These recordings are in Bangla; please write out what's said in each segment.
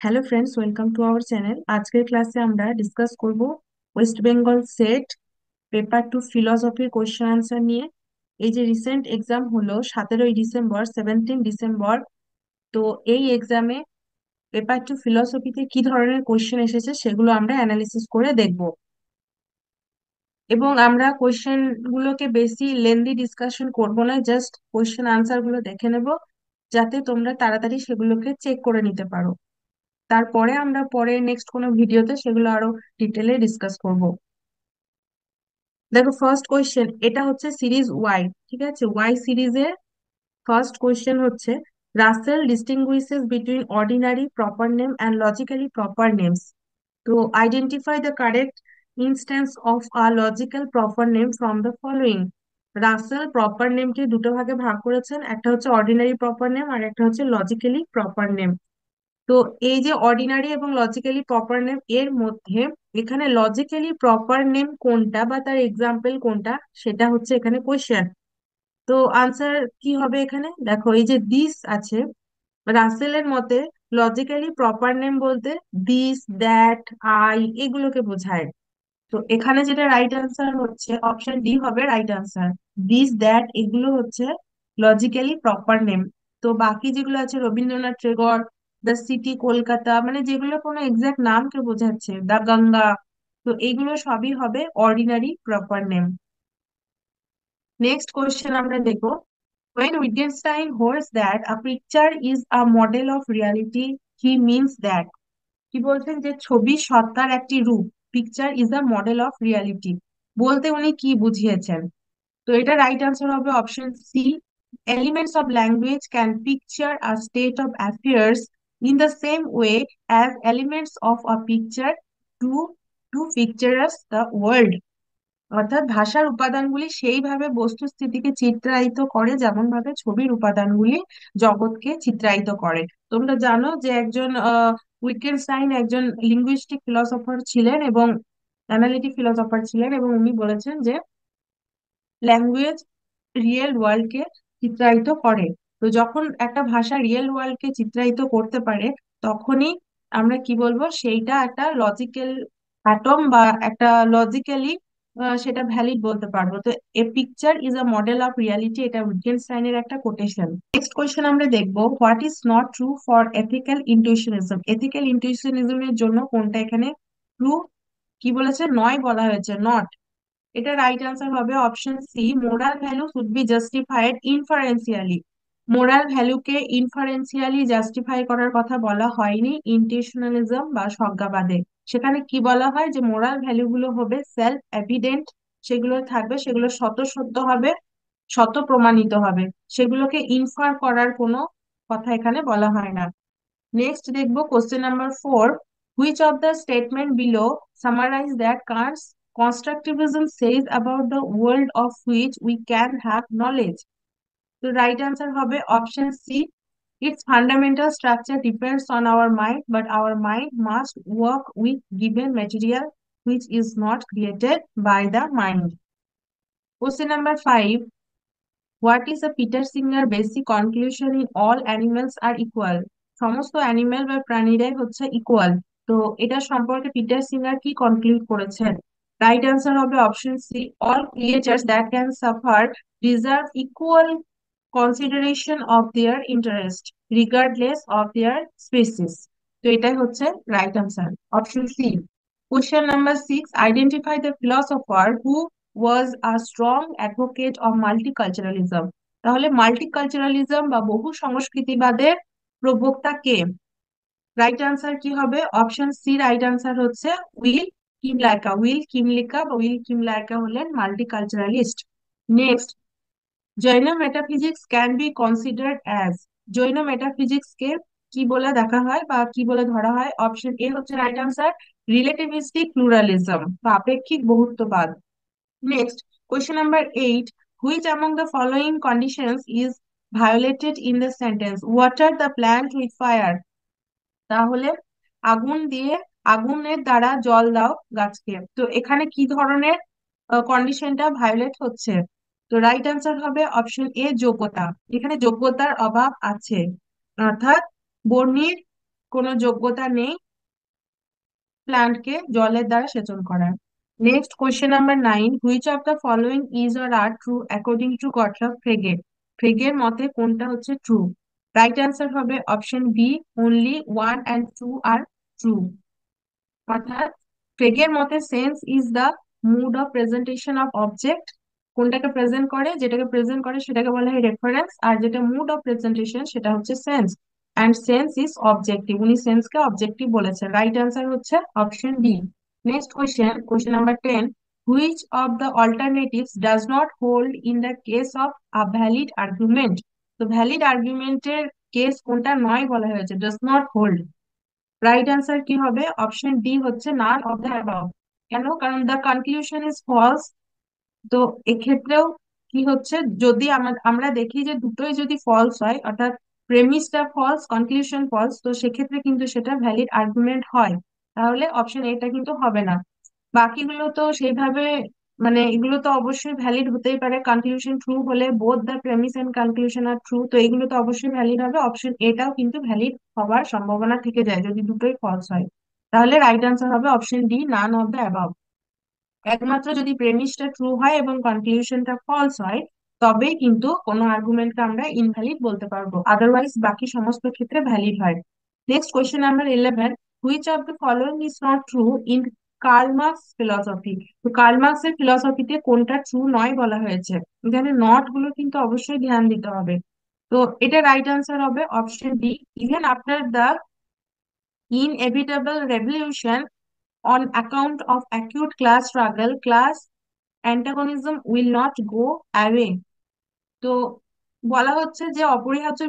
Hello friends, welcome to our channel. আজকের ক্লাসে আমরা ডিসকাস করব ওয়েস্ট বেঙ্গল সেট পেপার 2 ফিলসফির কোয়েশ্চেন আনসার নিয়ে। এই যে রিসেন্ট এক্সাম হলো 17ই ডিসেম্বর, 17 ডিসেম্বর, তো এই এক্সামে পেপার 2 ফিলসফিতে কি ধরনের কোয়েশ্চেন এসেছে সেগুলো আমরা অ্যানালিসিস করে দেখব। এবং আমরা কোয়েশ্চেন গুলোকে বেশি লেন্দি ডিসকাশন করব না, জাস্ট কোয়েশ্চেন আনসার গুলো দেখে নেব যাতে তোমরা তাড়াতাড়ি সেগুলোকে চেক করে নিতে পারো। তারপরে আমরা পরে নেক্সট কোনো ভিডিওতে সেগুলো আরো ডিটেলে ডিসকাস করব। দেখো, ফার্স্ট কোয়েশ্চেন এটা হচ্ছে সিরিজ ওয়াই। ঠিক আছে, ওয়াই সিরিজের ফার্স্ট কোয়েশ্চেন হচ্ছে, Russell distinguishes between ordinary proper name and logically proper names. তো identify the correct instance of a logical proper name from the following. Russell proper নেমকে দুটো ভাগে ভাগ করেছেন, একটা হচ্ছে অর্ডিনারি প্রপার নেম আর একটা হচ্ছে লজিক্যালি প্রপার নেম। তো এই যে অর্ডিনারি এবং লজিক্যালি প্রপার নেম এর মধ্যে এখানে লজিক্যালি প্রপার নেম কোনটা বা তার এক্সাম্পল কোনটা সেটা হচ্ছে এখানে কোয়েশ্চেন। তো আনসার কি হবে এখানে? দেখো, এই যে দিস আছে, রাসেলের মতে লজিক্যালি প্রপার নেম বলতে দিস, দ্যাট, আই এগুলোকে বোঝায়। তো এখানে যেটা রাইট আনসার হচ্ছে অপশন ডি হবে রাইট আনসার। দিস, দ্যাট এগুলো হচ্ছে লজিক্যালি প্রপার নেম। তো বাকি যেগুলো আছে, রবীন্দ্রনাথ টেগোর, দ্য সিটি কলকাতা, মানে যেগুলো কোনো এক্সাক্ট নামকে বোঝাচ্ছে, দা গঙ্গা, তো এইগুলো সবই হবে ordinary proper name. Next question আমরা দেখবো, when Wittgenstein holds that a picture is a model of reality, he means that। কি বলছেন? যে ছবি সত্তার একটি রূপ, picture is a model of reality বলতে উনি কি বুঝিয়েছেন? তো এটা রাইট আনসার হবে option C. Elements of language can picture a state of affairs in the same way as elements of a picture to to pictures the world. অর্থাৎ ভাষার উপাদানগুলি সেইভাবে বস্তুস্থিতিকে চিত্রায়িত করে যেমন ভাবে ছবির উপাদানগুলি জগৎকে চিত্রায়িত করে। তোমরা জানো যে একজন উইটগেনস্টাইন একজন লিঙ্গুইস্টিক ফিলসফার ছিলেন এবং অ্যানালিটিক ফিলসফার ছিলেন, এবং উনি বলেছেন যে ল্যাঙ্গুয়েজ রিয়েল ওয়ার্ল্ডকে চিত্রায়িত করে। তো যখন একটা ভাষা রিয়েল ওয়ার্ল্ডকে চিত্রায়িত করতে পারে, তখনই আমরা কি বলবো, সেইটা একটা লজিক্যাল অ্যাটম বা একটা লজিক্যালি সেটা ভ্যালিড বলতে পারবো। তো a picture is a model of reality, এটা উইটগেনস্টাইনের একটা কোটেশন। নেক্সট কোয়েশ্চেন আমরা দেখবো, what is not true for ethical intuitionism. Ethical ইনটিউশনিজমের জন্য কোনটা এখানে ট্রু, কি বলেছে? নয় বলা হয়েছে, নট। এটা রাইট আনসার হবে option C, moral value should be justified inferentially. Moral ভ্যালুকে ইনফারেন্সিয়ালি জাস্টিফাই করার কথা বলা হয়নি ইন্টেনশনালিজম বা স্বজ্ঞাবাদে। সেখানে কি বলা হয় যে মোরাল ভ্যালু গুলো হবে সেলফ এভিডেন্ট, সেগুলো থাকবে, সেগুলো স্বতঃসিদ্ধ হবে, শত প্রমাণিত হবে, সেগুলোকে ইনফার করার কোনো কথা এখানে বলা হয় না। নেক্সট দেখবো question number 4, which of the statement below summarize that Kant's constructivism says about the world of which we can have knowledge? তো রাইট আনসার হবে option C, its fundamental structure depends on our mind, but our mind must work with given material which is not created by the mind. Question number 5, what is a Peter Singer basic conclusion in all animals are equal. সমস্ত অ্যানিমেল বা প্রাণীরাই হচ্ছে ইকুয়াল। তো এটা সম্পর্কে পিটার সিঙ্গার কি কনক্লুড করেছেন? রাইট অ্যান্সার হবে option C, all creatures that can suffer deserve equal consideration of their interest regardless of their species. তো এটাই হচ্ছে right answer, option C. Question number 6, identify the philosopher who was a strong advocate of মাল্টিকালচারালিজম। তাহলে মাল্টিকালচারালিজম বা বহু সংস্কৃতিবাদের প্রবক্তা কে? রাইট আনসার কি হবে? অপশন সি রাইট আনসার হচ্ছে উইল কিমলাইকা। উইল কিমলিকা বা উইল কিমলাইকা হলেন multiculturalist. Next, Jain metaphysics can be considered as. Jain metaphysics কে কি বলে দেখা হয় বা কি বলে ধরা হয়? অপশন এ হচ্ছে রাইট আনসার, রিলেটিভিস্টিক প্লুরালিজম বা আপেক্ষিক বহুত্ববাদ। Next, question number 8. Which among the following conditions is violated in the sentence? Water the plant with fire. তাহলে আগুন দিয়ে, আগুনের দ্বারা জল দাও গাছকে। তো এখানে কি ধরনের কন্ডিশনটা ভায়োলেট হচ্ছে? তো রাইট আনসার হবে অপশন এ, যোগ্যতা। এখানে যোগ্যতার অভাব আছে, অর্থাৎ বর্ণির কোনো যোগ্যতা নেই প্ল্যান্টকে জলের দ্বারা সেচন করার। Next question number 9, which of the following is or are true according to Gottlob Frege? ফ্রেগের মতে কোনটা হচ্ছে ট্রু? রাইট অ্যান্সার হবে option B, only 1 and 2 are true. অর্থাৎ ফ্রেগের মতে sense is the mood of presentation of object. কোনটাকে প্রেজেন্ট করে, যেটাকে প্রেজেন্ট করে সেটাকে বলা হয় রেফারেন্স, আর যেটা মুড অফ প্রেজেন্টেশন সেটা হচ্ছে sense. And sense is objective, উনি সেন্সকে অবজেক্টিভ বলেছেন। রাইট অ্যান্সার হচ্ছে option D. Next question, question number 10, which of the alternatives does not hold in the case of a valid argument? তো ভ্যালিড আর্গুমেন্টের কেস কোনটা নয় বলা হয়েছে, does not hold. Right answer কি হবে? অপশন ডি হচ্ছে নান অফ দ্য অ্যাবাভ। কেন? কারণ দ্য কনক্লুশন ইজ ফলস। তো এক্ষেত্রেও কি হচ্ছে, যদি আমরা দেখি যে দুটোই যদি ফলস হয়, অর্থাৎ প্রেমিসটা ফলস, কনক্লুশন ফলস, তো সেক্ষেত্রে কিন্তু সেটা ভ্যালিড আর্গুমেন্ট হয়। তাহলে অপশন এটা কিন্তু হবে না। বাকিগুলো তো সেইভাবে, মানে এগুলো তো অবশ্যই ভ্যালিড হতেই পারে, কনক্লুশন ট্রু হলে both the premise and conclusion are true, তো এগুলো তো অবশ্যই ভ্যালিড হবে। অপশন এটাও কিন্তু ভ্যালিড হওয়ার সম্ভাবনা থেকে যায় যদি দুটোই ফলস হয়। তাহলে রাইট আনসার হবে option D, naan of the above. একমাত্র যদি প্রেমিসটা ট্রু হয় এবং কনক্লুশনটা ফলস হয়, তবেই কিন্তু কোনো আর্গুমেন্টকে আমরা ইনভ্যালিড বলতে পারবো, আদারওয়াইজ বাকি সমস্ত ক্ষেত্রে ভ্যালিড হয়। Next question number 11, which of the following is not true in Karl Marx philosophy? তো কার্ল মার্কসের ফিলসফিতে কোনটা ট্রু নয় বলা হয়েছে? এখানে নট গুলো কিন্তু অবশ্যই ধ্যান দিতে হবে। তো এটা রাইট আনসার হবে option D, even after the inevitable revolution on account of acute class struggle, class antagonism will not go away. তো বলা হচ্ছে যে অপরিহার্য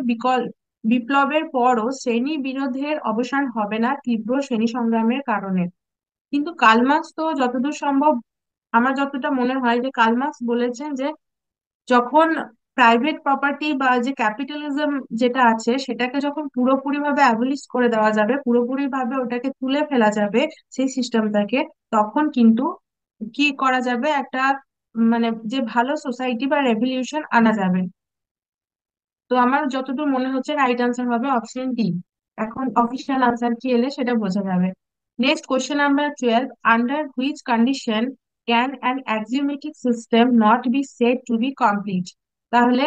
বিপ্লবের পরও শ্রেণী বিরোধের অবসান হবে না তীব্র শ্রেণী সংগ্রামের কারণে। কিন্তু কার্ল মার্কস তো যতদূর সম্ভব, আমার যতটা মনে হয় যে কার্ল মার্কস বলেছেন যে যখন প্রাইভেট প্রপার্টি বা যে ক্যাপিটালিজম যেটা আছে সেটাকে যখন পুরোপুরি ভাবে অ্যাবলিশ করে দেওয়া যাবে, পুরোপুরি ভাবে ওটাকে তুলে ফেলা যাবে সেই সিস্টেমটাকে, তখন কিন্তু কি করা যাবে, একটা মানে যে ভালো সোসাইটি বা রেভলিউশন আনা যাবে। তো আমার যতদূর মনে হচ্ছে রাইট আনসার হবে অপশন ডি। এখন অফিসিয়াল আনসার কি এলে সেটা বোঝা যাবে। Next question number 12, under which condition can an axiomatic system not be said to be complete? তাহলে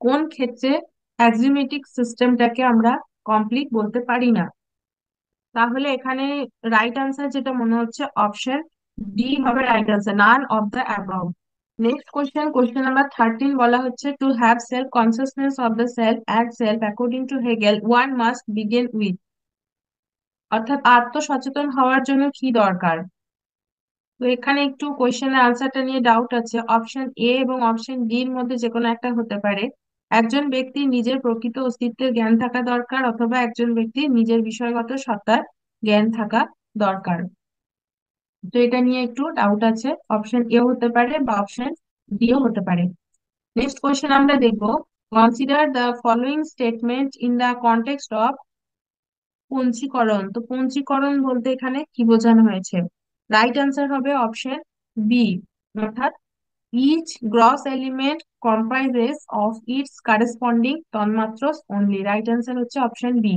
কোন ক্ষেত্রে অ্যাক্সিওমেটিক সিস্টেমটাকে আমরা কমপ্লিট বলতে পারি না? তাহলে এখানে রাইট আনসার যেটা মনে হচ্ছে অপশন ডি হবে right answer, none of the above. Next question, question number 13, বলা হচ্ছে to have self consciousness of the self as self according to Hegel one must begin with. অর্থাৎ আত্মসচেতন হওয়ার জন্য কি দরকার? তো এখানে একটু কোয়েশ্চেনের আনসারটা নিয়ে ডাউট আছে। অপশন এ এবং অপশন ডি এর মধ্যে যে কোনো একটা হতে পারে। একজন ব্যক্তির নিজের প্রকৃত অস্তিত্বের জ্ঞান থাকা দরকার, অথবা একজন ব্যক্তির নিজের বিষয়গত সত্তার জ্ঞান থাকা দরকার। তো এটা নিয়ে একটু ডাউট আছে, অপশন এ হতে পারে বা অপশন ডিও হতে পারে। নেক্সট কোয়েশ্চেন আমরা দেখবো, consider the following statement in the context of panchikarana. তো পঞ্চীকরণ বলতে এখানে কি বোঝানো হয়েছে? রাইট অ্যান্সার হবে অপশন বি, অর্থাৎ each gross element comprises of its corresponding tanmatras only. Right answer হচ্ছে অপশন বি।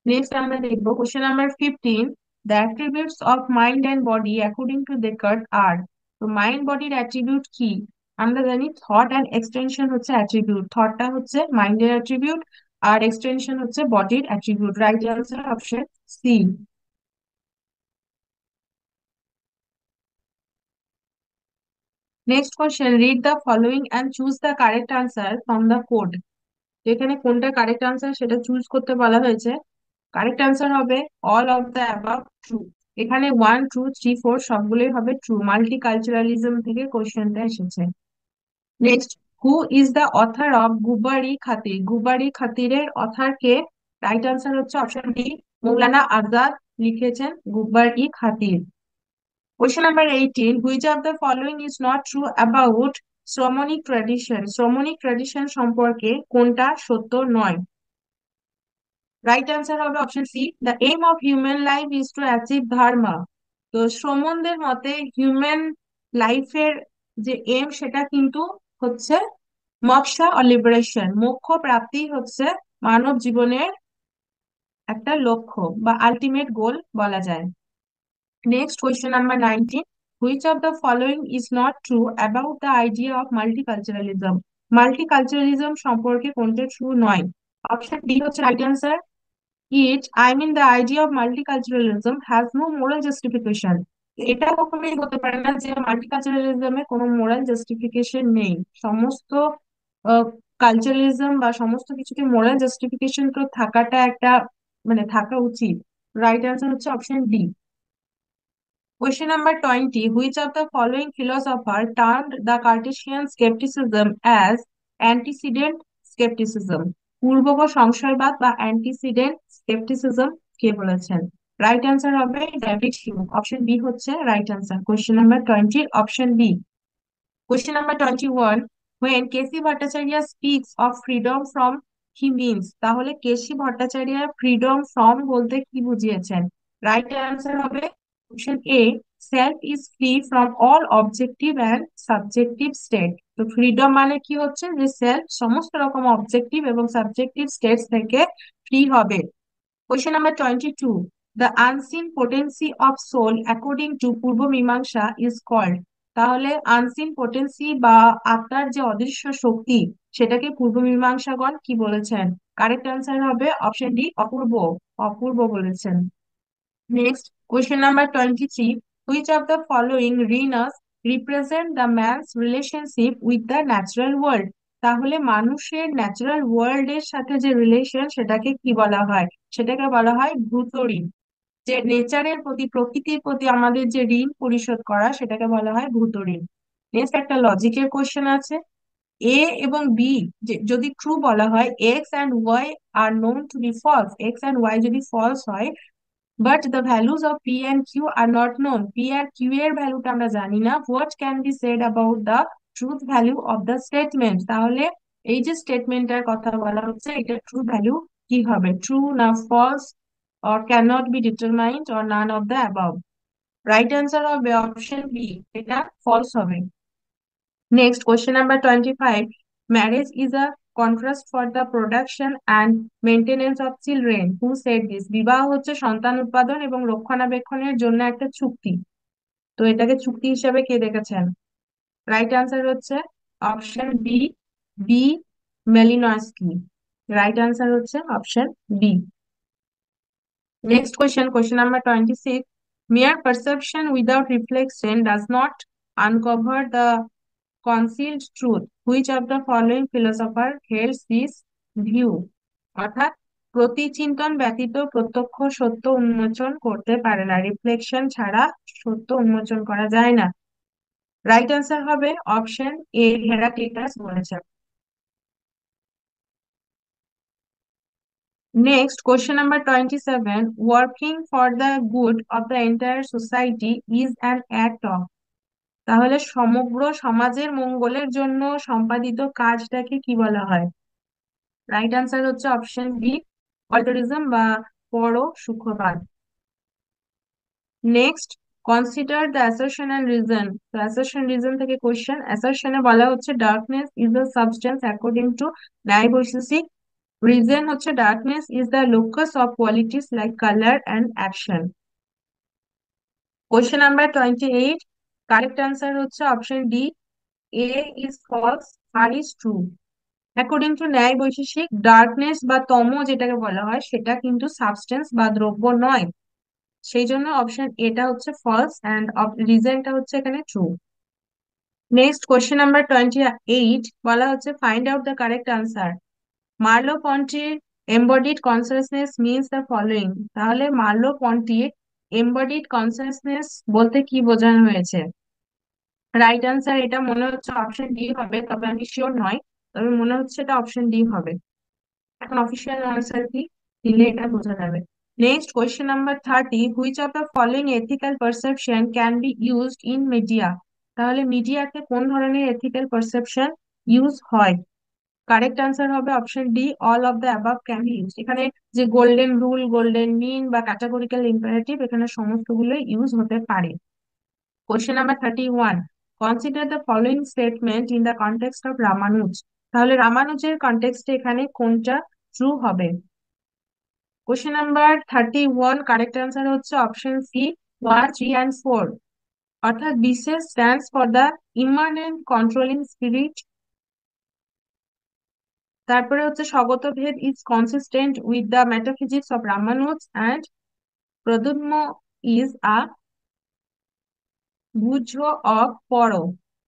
নেক্সট আমরা দেখবো question number 15, the attributes of mind and body according to Descartes are. তো মাইন্ড বডির অ্যাট্রিবিউট কি? আমরা জানি থট অ্যান্ড এক্সটেনশন হচ্ছে অ্যাট্রিবিউট, থটটা হচ্ছে মাইন্ডের অ্যাট্রিবিউট আর এক্সটেনশন হচ্ছে বডির attribute. Right answer option C. Next question, read the following and choose the correct answer from the code. এখানে কোনটা কারেক্ট আনসার সেটা চুজ করতে বলা হয়েছে। কারেক্ট আনসার হবে all of the above true. এখানে 1 2 3 4 সবগুলোই হবে ট্রু, মাল্টিকালচারালিজম থেকে কোশ্চেনটা এসেছে। Next, who is the author of Ghubari Khatir? Ghubari খাতিরের অথর কে? রাইট আনসার হচ্ছে অপশন ডি, মৌলানা আজাদ লিখেছেন Ghubari Khatir. Question number 18, which of the following is not true about Shramanic tradition? Shramanic tradition সম্পর্কে কোনটা সত্য নয়? রাইট অ্যান্সার হবে option C, the aim of human life is to achieve dharma. তো শ্রমণদের মতে হিউম্যান লাইফের যে এম সেটা কিন্তু হচ্ছে মোক্ষ অর লিবারেশন, মোক্ষ প্রাপ্তি হচ্ছে মানব জীবনের একটা লক্ষ্য বা আলটিমেট গোল বলা যায়। Next question number 19, which of the following is not true about the idea of multiculturalism? Multiculturalism সম্পর্কে কোনটা ট্রু নয়? অপশন ডি হচ্ছে right answer. I mean the idea of multiculturalism has no moral justification. এটা কখনোই হতে পারে না যে মাল্টিকালচারালিজমে কোনো মোরাল জাস্টিফিকেশন নেই। সমস্ত কালচারালিজম বা সমস্ত কিছুকে মোরাল জাস্টিফিকেশন তো থাকাটা একটা মানে থাকা উচিত। রাইট অ্যান্সার হচ্ছে option D. Question number 20. Which of the following philosopher termed the Cartesian skepticism as antecedent skepticism? পূর্বগ সংশয়বাদ বা antecedent skepticism কে বলেছেন? রাইট অ্যান্সার হবে ডেভিড হিউম। অপশন বি হচ্ছে right answer. Question number 20 option B. Question number 21. When K C Bhattacharya speaks of freedom from, he means, তাহলে কেসি ভট্টাচার্য ফ্রিডম ফ্রম বলতে কি বুঝিয়েছেন? রাইট অ্যান্সার হবে option A, self is free from all objective and subjective state. তো ফ্রিডম মানে কি হচ্ছে যে সেলফ সমস্ত রকম অবজেক্টিভ এবং সাবজেক্টিভ স্টেটস থেকে ফ্রি হবে। Question number 22. The unseen potency of soul according to পূর্ব মীমাংসা is called, তাহলে আনসিন পোটেন্সি বা আত্মার যে অদৃশ্য শক্তি সেটাকে পূর্ব মীমাংসাগণ কি বলেছেন? কারেক্ট অ্যান্সার হবে অপশন ডি, অপূর্ব। অপূর্ব বলেছেন। Next question number 23. Which of the following Renas represent the man's relationship with the natural world? তাহলে মানুষের ন্যাচারাল ওয়ার্ল্ড এর সাথে যে রিলেশন সেটাকে কি বলা হয়? সেটাকে বলা হয় ভূত ঋণ। যে নেচারের প্রতি প্রকৃতির প্রতি আমাদের যে ঋণ পরিশোধ করা সেটাকে বলা হয় ভূত ঋণ। নেক্সট একটা লজিকের কোশ্চেন আছে। এ এবং বি যদি ট্রু বলা হয়, X and Y are known to be false, X and Y যদি ফলস হয়, but the values of P and Q are not known, P আর কিউ এর ভ্যালুটা আমরা জানি না, what can be said about the truth value of the statement? তাহলে এই যে স্টেটমেন্টটার কথা বলা হচ্ছে এটা ট্রু ভ্যালু কি হবে? ট্রু না false, or cannot be determined, or none of the above? Right answer হবে অপশন বি, এটা ফলস হবে। Next question number 25. Marriage is a contrast for the production and maintenance of children, who said this? বিবাহ হচ্ছে সন্তান উৎপাদন এবং রক্ষণাবেক্ষণের জন্য একটা চুক্তি। তো এটাকে চুক্তি হিসেবে কে দেখেছেন? রাইট অ্যান্সার হচ্ছে option B, B Malinowski. Right answer হচ্ছে option B. Next question, question number 26. Mere perception without reflection does not uncover the concealed truth. Which of the following philosopher holds this view? অর্থাৎ প্রতিচিন্তন ব্যতীত প্রত্যক্ষ সত্য উন্মোচন করতে পারে না, রিফ্লেকশন ছাড়া সত্য উন্মোচন করা যায় না। রাইট অ্যান্সার হবে অপশন এ, হেরাক্লিটাস বলেছেন। Next, question number 27. Working for the good of the entire society is an act of, তাহলে সমগ্র সমাজের মঙ্গলের জন্য সম্পাদিত কাজটাকে কি বলা হয়? রাইট অ্যান্সার হচ্ছে অপশন বি, অল্টারিজম বা পর সুখবাদ। Next, consider the assertion and reason. তো অ্যাসারশন রিজন থেকে কোশ্চেন। অ্যাসারশনে বলা হচ্ছে darkness is a substance according to Nyaya Vaisheshika. Reason হচ্ছে darkness is the locus of qualities like color and action. Question number 28. Correct answer হচ্ছে option D. A is false, R is true. According to ন্যায় বৈশেষিক, ডার্কনেস বা তম যেটাকে বলা হয় সেটা কিন্তু সাবস্টেন্স বা দ্রব্য নয়। সেই জন্য অপশন এটা হচ্ছে ফলস অ্যান্ড রিজনটা হচ্ছে এখানে ট্রু। নেক্সট কোয়েশ্চেন নাম্বার 28 বলা হচ্ছে find out the correct answer. মার্লো-পন্টির embodied consciousness means the following, তাহলে মার্লো-পন্টির embodied consciousness বলতে কি বোঝানো হয়েছে? রাইট অ্যান্সার এটা মনে হচ্ছে অপশন ডি হবে, তবে আমি শিওর নয়, তবে মনে হচ্ছে এটা অপশন ডি হবে। এখন অফিসিয়াল আনসার কি দিলে এটা বোঝা যাবে। Next question number 30. Which of the following ethical perception can be used in media? তাহলে মিডিয়াতে কোন ধরনের এথিক্যাল পারসেপশন ইউজ হয়? কারেক্ট আনসার হবে option D, all of the above can be use. এখানে যে গোল্ডেন রুল, গোল্ডেন মিন বা ক্যাটাগরিক্যাল ইম্পারেটিভ এখানে সমস্তগুলো ইউজ হতে পারে। Question number 31. Consider the following statement in the context of Ramanuja. তাহলে রামানুজের কনটেক্সটে এখানে কোনটা ট্রু হবে? কোশ্চেন নাম্বার 31, কারেক্ট অ্যান্সার হচ্ছে অপশন সি, 1, 3 and 4। অর্থাৎ বিশেষ stands for the immanent controlling spirit. তারপরে হচ্ছে svagata bheda is consistent with the metaphysics of Ramanuja and Pradyumna is a বুঝ অফ পর।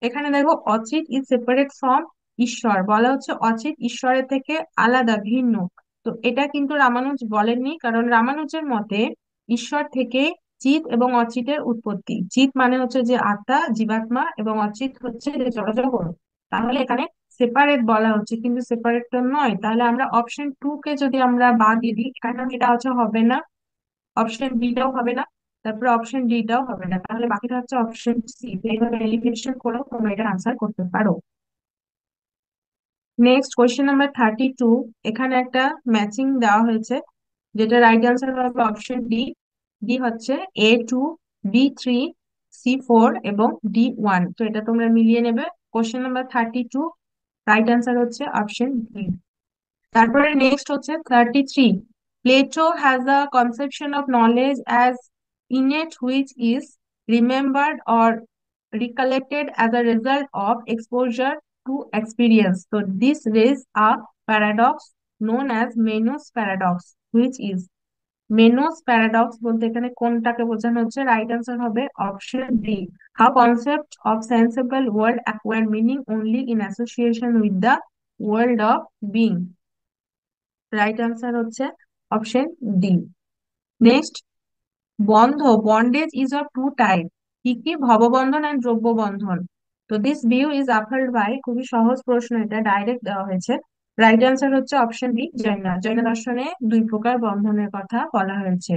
এখানে দেখো অচিত ইজ সেপারেট ফ্রম ঈশ্বর, বলা হচ্ছে অচিত ঈশ্বরের থেকে আলাদা, ভিন্ন। তো এটা কিন্তু রামানুজ বলেননি, কারণ রামানুজের মতে ঈশ্বর থেকে চিত এবং অচিতের উৎপত্তি। চিত মানে হচ্ছে যে আত্মা, জীবাত্মা, এবং অচিত হচ্ছে যে জড়জগৎ। তাহলে এখানে সেপারেট বলা হচ্ছে, কিন্তু সেপারেট তো নয়। তাহলে আমরা অপশন 2 কে যদি আমরা বাদ দিয়ে দিই, এখানে এটা হচ্ছে হবে না, অপশন বিটাও হবে না, তারপরে অপশন ডিটাও হবে না, তাহলে বাকিটা হচ্ছে অপশন সি। এইভাবে এলিমিনেশন করেও তোমরা এটা আনসার করতে পারো। নেক্সট কোয়েশ্চেন নাম্বার 32, এখানে একটা ম্যাচিং দেওয়া হয়েছে, যেটা রাইট আনসার হবে অপশন ডি। ডি হচ্ছে A2, B3, C4 এবং D1। তো এটা তোমরা মিলিয়ে নেবে। কোয়েশ্চেন নাম্বার 32, রাইট আনসার হচ্ছে অপশন ডি। তারপরে নেক্সট হচ্ছে 33, Plato has a conception of knowledge as innate which is remembered or recollected as a result of exposure to experience. So this is a paradox known as Menus paradox, which is Menus paradox বলতে এখানে কোনটাকে বোঝানো হচ্ছে? রাইট আনসার হবে option D, how concept of sensible world acquire meaning only in association with the world of being। Right answer হচ্ছে অপশন ডি। নেক্সট, বন্ধ, bondage is of two type. কি কি? ভববন্ধন এন্ড দ্রব্য বন্ধন। তো this view is offered by, খুবই সহজ প্রশ্ন, এটা ডাইরেক্ট দেওয়া হয়েছে। রাইট আনসার হচ্ছে অপশন বি, জৈনা। জৈন দর্শনে দুই প্রকার বন্ধনের কথা বলা হয়েছে।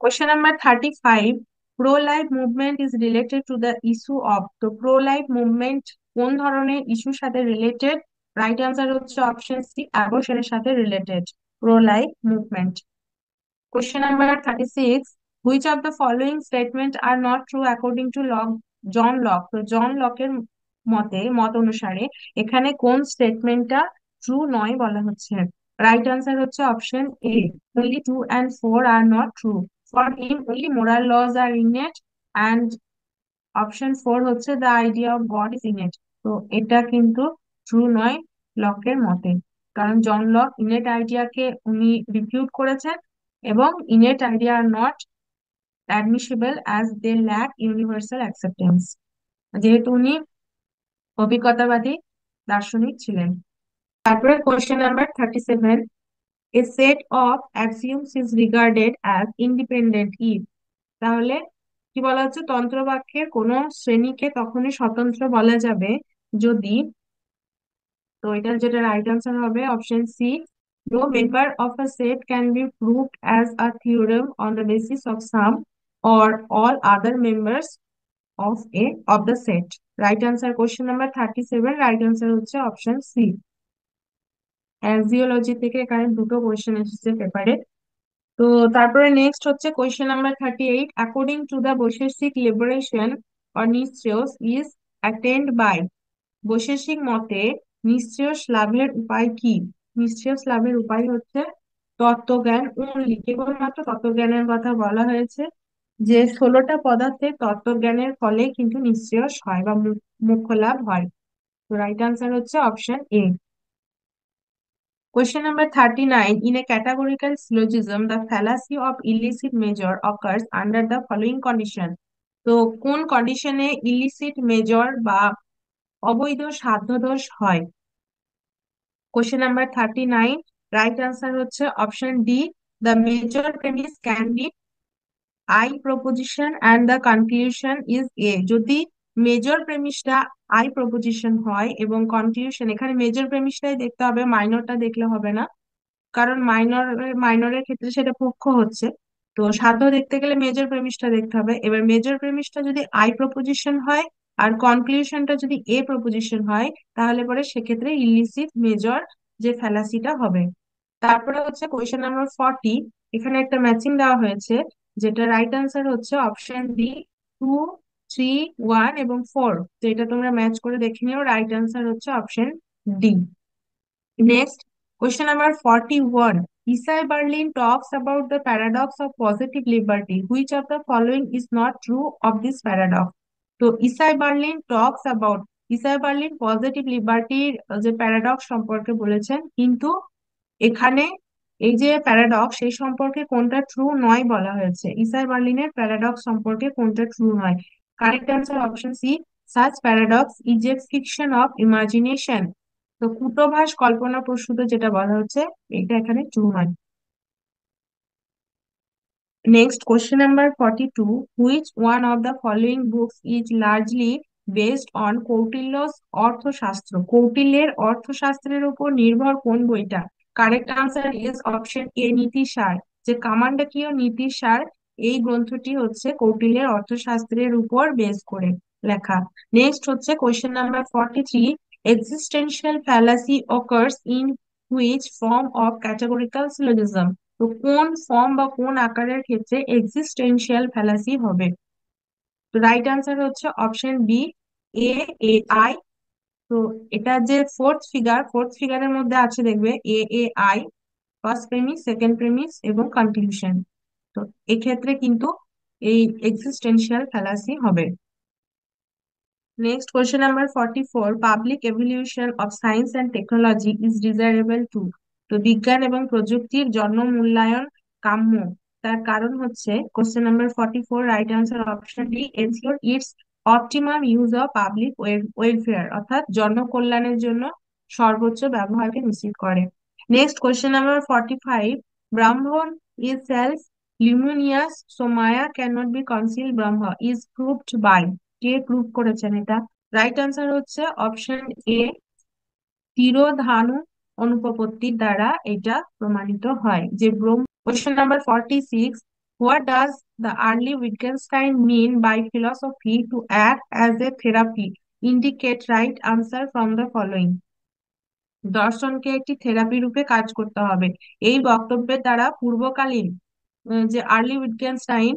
Question number 35, pro-life movement is related to the issue of। তো pro-life movement কোন ধরনের ইস্যুর সাথে রিলেটেড? রাইট আনসার হচ্ছে অপশন সি, অ্যাবর্শনের সাথে related pro-life movement। Question number 36, which of the following statement are not true according to Locke, John Locke? তো জন লকের মত অনুসারে এখানে কোন স্টেটমেন্টটা ট্রু নয় বলা হচ্ছে? রাইট আনসার হচ্ছে option A, only 2 and 4 are not true, for him only moral laws are innate, and option 4 হচ্ছে the idea of God is innate। তো এটা কিন্তু ট্রু নয় লকের মতে, কারণ জন লক ইনেট আইডিয়াকে উনি রিফিউট করেছেন, এবং innate idea are not admissible as they lack universal acceptance, যেহেতু উনি অভিজ্ঞতাবাদী দার্শনিক ছিলেন। তারপরে question number 37, a set of axioms is regarded as independent if। তাহলে কি বলা হচ্ছে? তন্ত্রবাক্যের কোন শ্রেণীকে তখনই স্বতন্ত্র বলা যাবে যদি, তো এটার যেটা রাইট আনসার হবে option C, no member of a set can be proved as a theorem on the basis of some or all other members of the set। Right answer question number 37, right answer হচ্ছে অপশন সি। জিওলজি থেকে এখানে দুটো কোয়েশ্চেন এসেছে পেপারে। তো তারপরে নেক্সট হচ্ছে question number 38, according to the Vaisheshika liberation or nihshreyasa is attained by. Vaisheshika মতে নিশ্চয়স লাভের উপায় কি? নিশ্চয়স লাভের উপায় হচ্ছে তত্ত্বজ্ঞান অনলি, কেবলমাত্র তত্ত্বজ্ঞানের কথা বলা হয়েছে, যে 16টা পদার্থের তত্ত্বজ্ঞানের ফলে কিন্তু নিশ্চয়স হয় বা মোক্ষ লাভ হয়। তো রাইট আনসার হচ্ছে option A. Question number 39, in a categorical syllogism the fallacy of illicit measure occurs under the following condition। তো কোন কন্ডিশনে ইলিসিট মেজর বা অবৈধ সাধ্যদোষ হয়? কোশ্চেন নাম্বার 39, রাইট আনসার হচ্ছে option D, the major premise can be I proposition and the conclusion is a. যদি মেজর প্রেমিসটা আই প্রপোজিশন হয় এবং কনক্লুশন, এখানে মেজর প্রেমিসটাই দেখতে হবে, মাইনরটা দেখলে হবে না, কারণ মাইনরের ক্ষেত্রে সেটা পক্ষ হচ্ছে। তো সাধ্য দেখতে গেলে মেজর প্রেমিসটা দেখতে হবে। এবার মেজর প্রেমিসটা যদি আই প্রপোজিশন হয় আর কনক্লুশনটা যদি এ প্রপোজিশন হয়, তাহলে পরে সেক্ষেত্রে ইলিসিট মেজর যে ফ্যালাসিটা হবে। তারপরে হচ্ছে কোয়েশ্চেন নাম্বার 40, এখানে একটা ম্যাচিং দেওয়া হয়েছে, যেটা রাইট আনসার হচ্ছে অপশন ডি, 2, 3, 1 এবং 4। তো এটা তোমরা ম্যাচ করে দেখে নিও, রাইট আনসার হচ্ছে option D. Next Question number 41. Isai Berlin talks about the paradox of positive liberty. Which of the following is not true of this paradox? তো Isaiah Berlin talks about, Isaiah Berlin positive লিবার্টির যে প্যারাডক্স সম্পর্কে বলেছেন, কিন্তু এখানে এই যে প্যারাডক্স সেই সম্পর্কে কোনটা ট্রু নয় বলা হয়েছে। ইসাই বার্লিনের প্যারাডক্স সম্পর্কে কোনটা ট্রু নয়? Correct answer option C, such paradox is a fiction of imagination. তো কূটভাস কল্পনা প্রসূত যেটা বলা হচ্ছে, এটা এখানে ট্রু নয়। Next, question number 42. Which one of the following books is largely based on কৌটিল্য's অর্থশাস্ত্র? কৌটিল্যের অর্থশাস্ত্রের উপর নির্ভর কোন বইটা? Correct answer is option A, Nitisara. যে কামান্ডকীয় নীতিসার, এই গ্রন্থটি হচ্ছে কৌটিল্যের অর্থশাস্ত্রের উপর বেস করে লেখা। নেক্সট হচ্ছে question number 43. Existential fallacy occurs in which form of categorical syllogism? তো কোন ফর্ম বা কোন আকারের ক্ষেত্রে এক্সিস্টেনশিয়াল ফ্যালাসি হবে? তো রাইট আনসার হচ্ছে option B, A, A I. তো এটা যে ফোর্থ ফিগারের মধ্যে আছে দেখবে A, A I, first premise, second premise এবং কনক্লুশন। তো এক্ষেত্রে কিন্তু এই এক্সিস্টেনশিয়াল ফ্যালাসি হবে। Next, question number 44. Public evaluation of science and technology is desirable too. তো বিজ্ঞান এবং প্রযুক্তির জন্য মূল্যায়ন কাম্য, তার কারণ হচ্ছে question number 44, right answer option D, ensure it's optimum use of public welfare, অর্থাৎ জনকল্যাণের জন্য সর্বোচ্চ ব্যবহারকে নিশ্চিত করে। Next, question number 45. ব্রাহ্মণ is self luminous, so Maya cannot be concealed Brahma is proved by, কে প্রুভ করেছেন এটা? রাইট আনসার হচ্ছে অপশন এ, তিরোধানু অনুপপত্তির দ্বারা এটা প্রমাণিত হয় যে Brahma. Question number 46. What does the early Wittgenstein mean by philosophy to act as a therapy? Indicate right answer from the following. দর্শনকে একটি থেরাপি রূপে কাজ করতে হবে, এই বক্তব্যের দ্বারা পূর্বকালীন যে আর্লি উইটগেনস্টাইন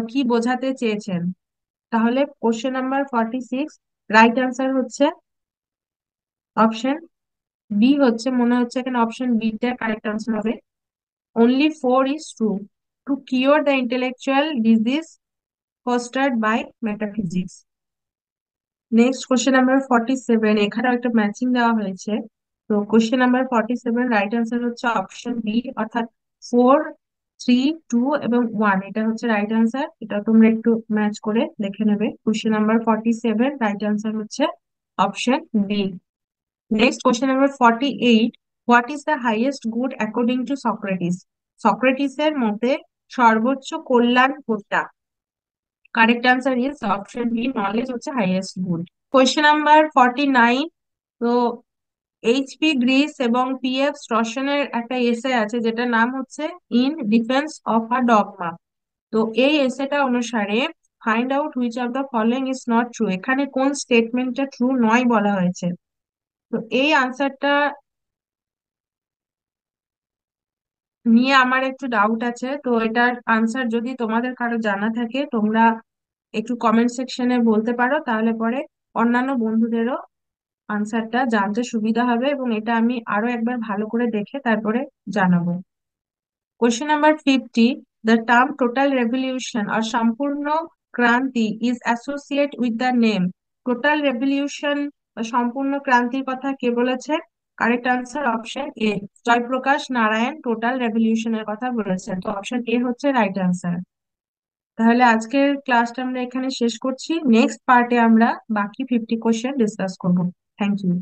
কি বোঝাতে চেয়েছেন? তাহলে কোশ্চেন নাম্বার 46, রাইট আনসার হচ্ছে অপশন বি হচ্ছে, মনে হচ্ছে এখানে অপশন বি টা কারেক্ট আনসার হবে। Only four is true to cure the intellectual disease fostered by metaphysics. Next, question number 47, এখানেও একটা ম্যাচিং দেওয়া হয়েছে। তো কোশ্চেন নাম্বার 47, রাইট আনসার হচ্ছে অপশন বি, অর্থাৎ 4, 3, 2 এবং 1, এটা হচ্ছে রাইট আনসার। এটা তোমরা একটু ম্যাচ করে দেখে নেবে। কোশ্চেন নাম্বার 47, রাইট আনসার হচ্ছে option B. Next, question number 48. What is the highest good according to Socrates? সক্রেটিসের মতে সর্বোচ্চ কল্যাণ কোনটা? Correct answer is option B, knowledge হচ্ছে হাইয়েস্ট গুড। Question number 49. তো এইচপি গ্রিস এবং পিএফ স্ট্রসনের একটা এসে আছে যেটার নাম হচ্ছে in defence of a dogma. তো এই এসেটা অনুসারে find out which of the following is not true, এখানে কোন স্টেটমেন্টটা ট্রু নয় বলা হয়েছে? তো এই আনসারটা নিয়ে আমার একটু ডাউট আছে। তো এটার আনসার যদি তোমাদের কারো জানা থাকে তোমরা একটু কমেন্ট সেকশনে বলতে পারো, তাহলে পরে অন্যান্য বন্ধুদেরও আনসারটা জানতে সুবিধা হবে এবং এটা আমি আরো একবার ভালো করে দেখে তারপরে জানাবো। Question number 50. The term total revolution or sampurna kranti is associated with the name. Total revolution বা সম্পূর্ণ ক্রান্তির কথা কে বলেছে? Correct answer option A, Jayaprakash Narayan total রেভলিউশনের কথা বলেছেন। তো অপশন এ হচ্ছে রাইট আনসার। তাহলে আজকের ক্লাসটা আমরা এখানে শেষ করছি। নেক্সট পার্টে আমরা বাকি 50 কোশ্চেন ডিসকাস করবো। Thank you.